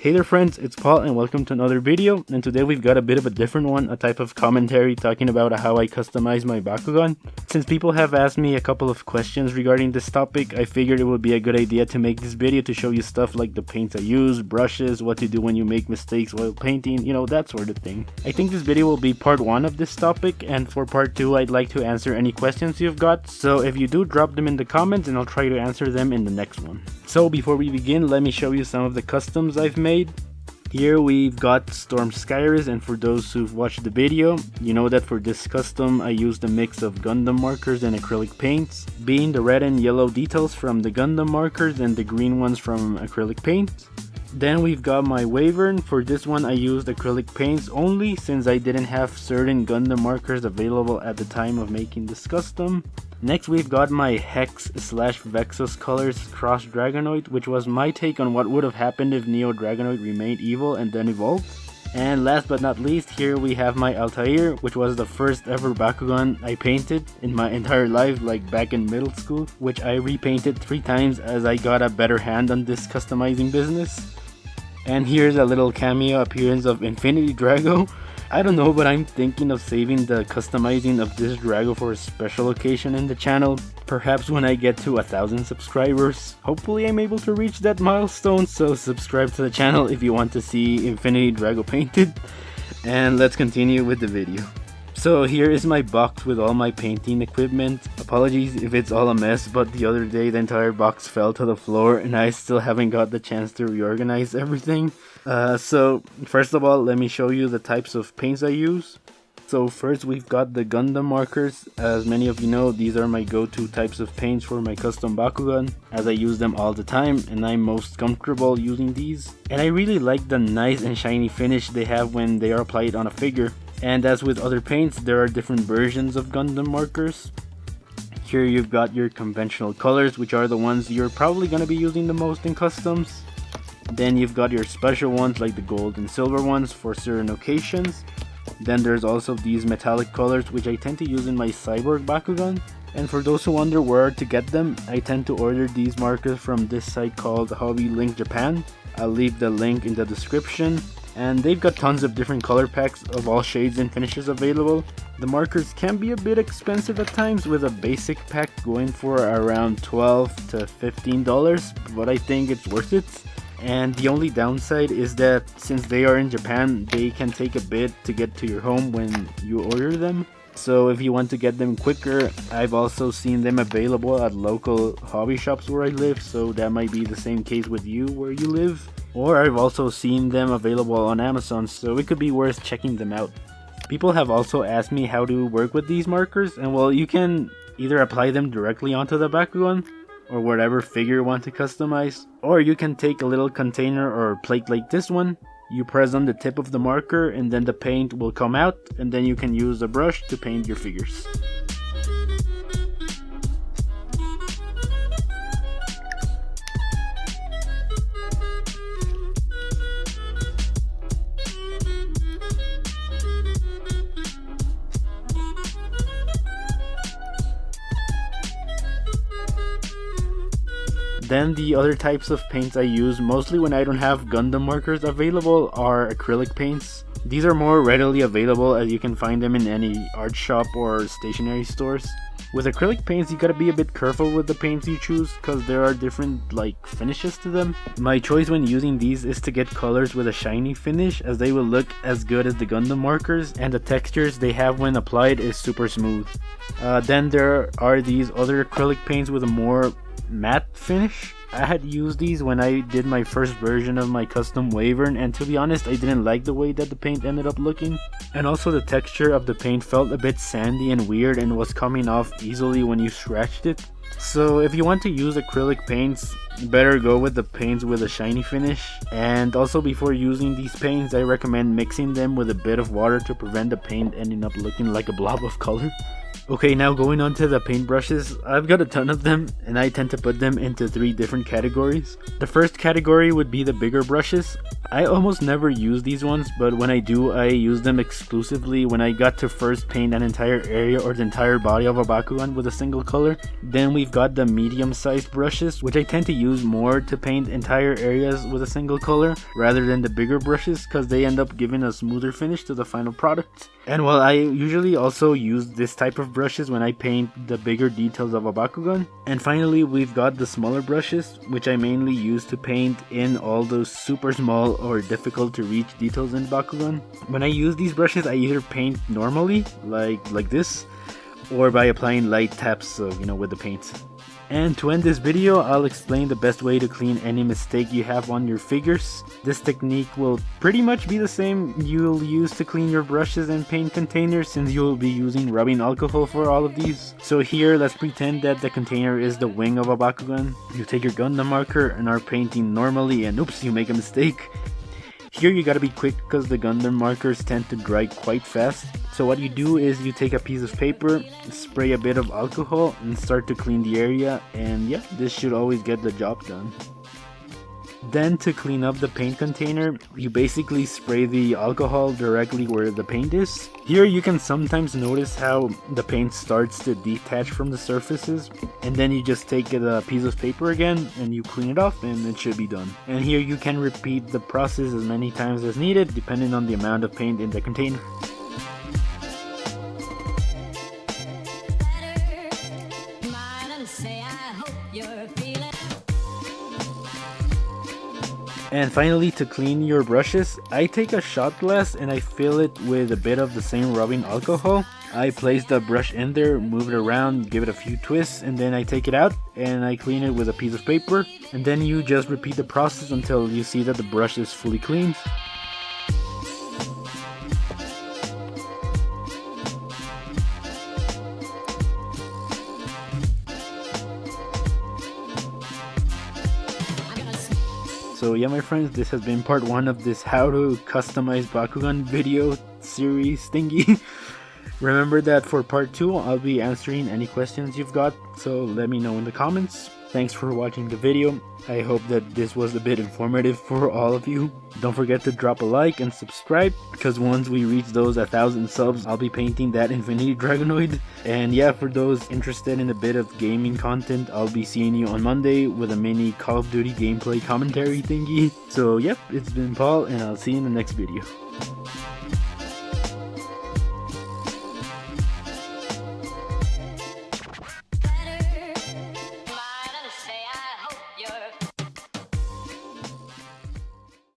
Hey there friends, it's Paul and welcome to another video, and today we've got a bit of a different one, a type of commentary talking about how I customize my Bakugan. Since people have asked me a couple of questions regarding this topic, I figured it would be a good idea to make this video to show you stuff like the paints I use, brushes, what to do when you make mistakes while painting, you know, that sort of thing. I think this video will be part 1 of this topic, and for part 2 I'd like to answer any questions you've got, so if you do, drop them in the comments and I'll try to answer them in the next one. So before we begin, let me show you some of the customs I've made. Here we've got Storm Skyris, and for those who've watched the video, you know that for this custom I used a mix of Gundam Markers and acrylic paints, being the red and yellow details from the Gundam Markers and the green ones from acrylic paints. Then we've got my Wyvern. For this one I used acrylic paints only since I didn't have certain Gundam Markers available at the time of making this custom. Next we've got my Hex/Vexus Colors Cross Dragonoid, which was my take on what would have happened if Neo Dragonoid remained evil and then evolved. And last but not least, here we have my Altair, which was the first ever Bakugan I painted in my entire life, like back in middle school, which I repainted 3 times as I got a better hand on this customizing business. And here's a little cameo appearance of Infinity Drago. I don't know, but I'm thinking of saving the customizing of this Drago for a special occasion in the channel. Perhaps when I get to 1,000 subscribers. Hopefully I'm able to reach that milestone, so subscribe to the channel if you want to see Infinity Drago painted. And let's continue with the video. So here is my box with all my painting equipment. Apologies if it's all a mess, but the other day the entire box fell to the floor and I still haven't got the chance to reorganize everything. So first of all, let me show you the types of paints I use. So first we've got the Gundam Markers. As many of you know, these are my go-to types of paints for my custom Bakugan, as I use them all the time and I'm most comfortable using these. And I really like the nice and shiny finish they have when they are applied on a figure. And as with other paints, there are different versions of Gundam Markers. Here you've got your conventional colors, which are the ones you're probably going to be using the most in customs. Then you've got your special ones like the gold and silver ones for certain occasions. Then there's also these metallic colors, which I tend to use in my Cyborg Bakugan. And for those who wonder where to get them, I tend to order these markers from this site called Hobby Link Japan. I'll leave the link in the description. And they've got tons of different color packs of all shades and finishes available. The markers can be a bit expensive at times, with a basic pack going for around $12 to $15, but I think it's worth it. And the only downside is that since they are in Japan, they can take a bit to get to your home when you order them. So if you want to get them quicker, I've also seen them available at local hobby shops where I live, so that might be the same case with you where you live. Or I've also seen them available on Amazon, so it could be worth checking them out. People have also asked me how to work with these markers, and well, you can either apply them directly onto the Bakugan or whatever figure you want to customize, or you can take a little container or plate like this one. You press on the tip of the marker and then the paint will come out, and then you can use a brush to paint your figures. Then the other types of paints I use, mostly when I don't have Gundam Markers available, are acrylic paints. These are more readily available as you can find them in any art shop or stationery stores. With acrylic paints, you gotta be a bit careful with the paints you choose because there are different finishes to them. My choice when using these is to get colors with a shiny finish, as they will look as good as the Gundam Markers, and the textures they have when applied is super smooth. Then there are these other acrylic paints with a more matte finish. I had used these when I did my first version of my custom Wyvern, and to be honest, I didn't like the way that the paint ended up looking. And also the texture of the paint felt a bit sandy and weird and was coming off easily when you scratched it. So if you want to use acrylic paints, better go with the paints with a shiny finish. And also before using these paints, I recommend mixing them with a bit of water to prevent the paint ending up looking like a blob of color. Okay, now going on to the paintbrushes, I've got a ton of them and I tend to put them into 3 different categories. The first category would be the bigger brushes. I almost never use these ones, but when I do, I use them exclusively when I got to first paint an entire area or the entire body of a Bakugan with a single color. Then we've got the medium-sized brushes, which I tend to use more to paint entire areas with a single color rather than the bigger brushes, because they end up giving a smoother finish to the final product. And while I usually also use this type of brushes when I paint the bigger details of a Bakugan. And finally, we've got the smaller brushes, which I mainly use to paint in all those super small or difficult to reach details in Bakugan. When I use these brushes, I either paint normally, like this, or by applying light taps, with the paint. And to end this video, I'll explain the best way to clean any mistake you have on your figures. This technique will pretty much be the same you'll use to clean your brushes and paint containers, since you'll be using rubbing alcohol for all of these. So here, let's pretend that the container is the wing of a Bakugan. You take your Gundam marker and are painting normally, and oops, you make a mistake. Here you gotta be quick because the Gundam markers tend to dry quite fast. So what you do is you take a piece of paper, spray a bit of alcohol, and start to clean the area, and yeah, this should always get the job done. Then to clean up the paint container, you basically spray the alcohol directly where the paint is. Here you can sometimes notice how the paint starts to detach from the surfaces, and then you just take a piece of paper again and you clean it off and it should be done. And here you can repeat the process as many times as needed depending on the amount of paint in the container. And finally, to clean your brushes, I take a shot glass and I fill it with a bit of the same rubbing alcohol. I place the brush in there, move it around, give it a few twists, and then I take it out and I clean it with a piece of paper. And then you just repeat the process until you see that the brush is fully cleaned. So yeah, my friends, this has been part 1 of this how to customize Bakugan video series thingy. Remember that for part 2, I'll be answering any questions you've got, so let me know in the comments. Thanks for watching the video. I hope that this was a bit informative for all of you. Don't forget to drop a like and subscribe, because once we reach those 1,000 subs, I'll be painting that Infinity Dragonoid. And yeah, for those interested in a bit of gaming content, I'll be seeing you on Monday with a mini Call of Duty gameplay commentary thingy. So yep, it's been Paul, and I'll see you in the next video.